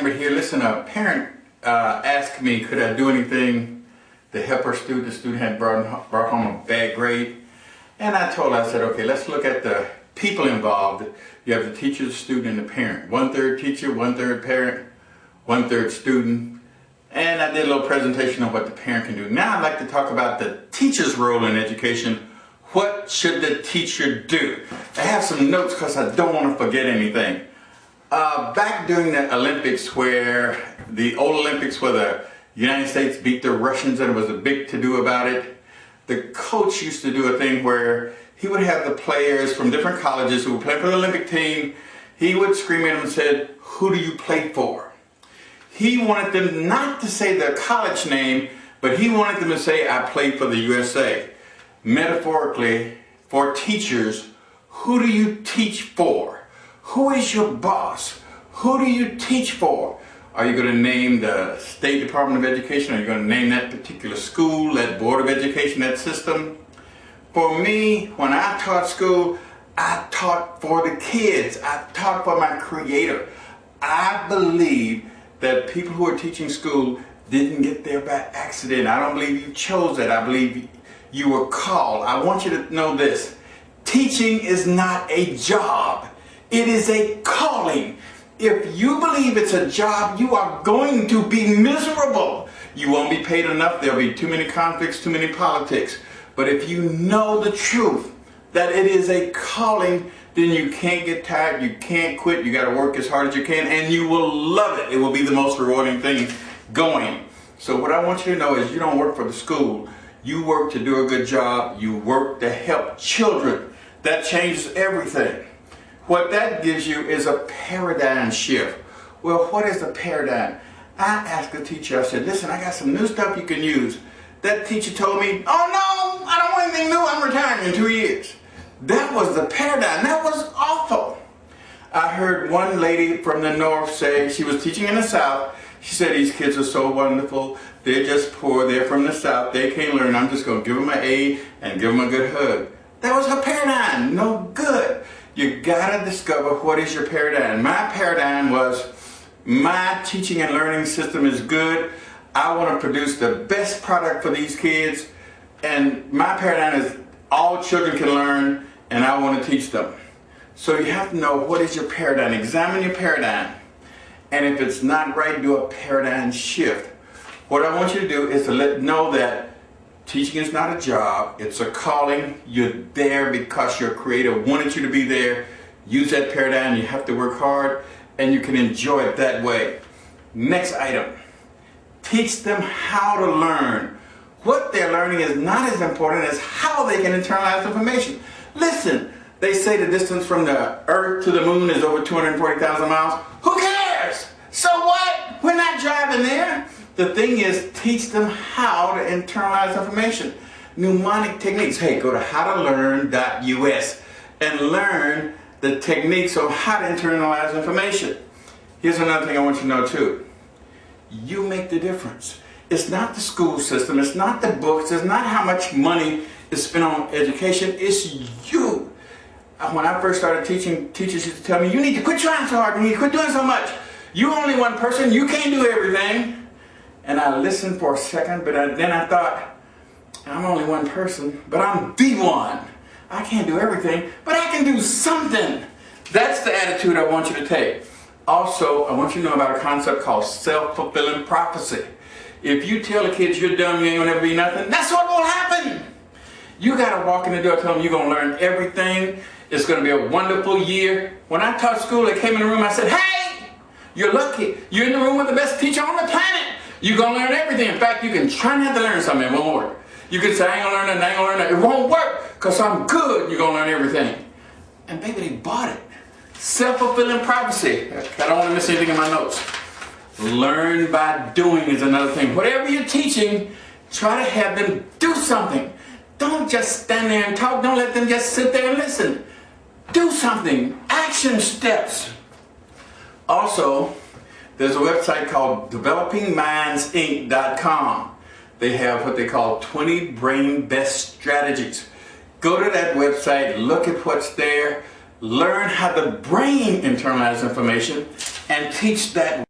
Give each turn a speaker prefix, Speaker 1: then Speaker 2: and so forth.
Speaker 1: Lambert here. Listen, a parent asked me, could I do anything to help her student? The student had brought home a bad grade. And I told her, I said, okay, let's look at the people involved. You have the teacher, the student, and the parent. 1/3 teacher, 1/3 parent, 1/3 student. And I did a little presentation of what the parent can do. Now I'd like to talk about the teacher's role in education. What should the teacher do? I have some notes because I don't want to forget anything. Back during the Olympics, where the old Olympics, where the United States beat the Russians and it was a big to-do about it, the coach used to do a thing where he would have the players from different colleges who would play for the Olympic team. He would scream at them and said, "Who do you play for?" He wanted them not to say their college name, but he wanted them to say, "I played for the USA." Metaphorically, for teachers, who do you teach for? Who is your boss? Who do you teach for? Are you going to name the State Department of Education? Are you going to name that particular school, that Board of Education, that system? For me, when I taught school, I taught for the kids. I taught for my creator. I believe that people who are teaching school didn't get there by accident. I don't believe you chose that. I believe you were called. I want you to know this. Teaching is not a job. It is a calling. If you believe it's a job, you are going to be miserable. You won't be paid enough. There'll be too many conflicts, too many politics. But if you know the truth, that it is a calling, then you can't get tired, you can't quit, you got to work as hard as you can, and you will love it. It will be the most rewarding thing going. So what I want you to know is you don't work for the school. You work to do a good job. You work to help children. That changes everything. What that gives you is a paradigm shift. Well, what is a paradigm? I asked the teacher, I said, listen, I got some new stuff you can use. That teacher told me, oh no, I don't want anything new, I'm retiring in 2 years. That was the paradigm. That was awful. I heard one lady from the north say, she was teaching in the south, she said, these kids are so wonderful, they're just poor, they're from the south, they can't learn, I'm just going to give them an A and give them a good hug. That was her paradigm, no good. You gotta discover what is your paradigm. My paradigm was, my teaching and learning system is good. I want to produce the best product for these kids. And my paradigm is all children can learn and I want to teach them. So you have to know what is your paradigm. Examine your paradigm. And if it's not right, do a paradigm shift. What I want you to do is to know that teaching is not a job, it's a calling. You're there because your creator wanted you to be there. Use that paradigm, you have to work hard, and you can enjoy it that way. Next item, teach them how to learn. What they're learning is not as important as how they can internalize information. Listen, they say the distance from the earth to the moon is over 240,000 miles. Who cares? So what? We're not driving there. The thing is, teach them how to internalize information. Mnemonic techniques. Hey, go to howtolearn.us and learn the techniques of how to internalize information. Here's another thing I want you to know too. You make the difference. It's not the school system, it's not the books, it's not how much money is spent on education, it's you. When I first started teaching, teachers used to tell me, you need to quit trying so hard, you need to quit doing so much. You're only one person, you can't do everything. And I listened for a second, but then I thought, I'm only one person, but I'm the one. I can't do everything, but I can do something. That's the attitude I want you to take. Also, I want you to know about a concept called self-fulfilling prophecy. If you tell the kids you're dumb, you ain't gonna ever be nothing, that's what will happen. You gotta walk in the door, tell them you're gonna learn everything. It's gonna be a wonderful year. When I taught school, they came in the room, I said, hey, you're lucky. You're in the room with the best teacher on the planet. You're going to learn everything. In fact, you can try not to learn something. It won't work. You can say, I ain't going to learn nothing, I ain't going to learn nothing. It won't work because I'm good. You're going to learn everything. And baby, they bought it. Self-fulfilling prophecy. I don't want to miss anything in my notes. Learn by doing is another thing. Whatever you're teaching, try to have them do something. Don't just stand there and talk. Don't let them just sit there and listen. Do something. Action steps. Also, there's a website called developingmindsinc.com. They have what they call 20 brain best strategies. Go to that website, look at what's there, learn how the brain internalizes information, and teach that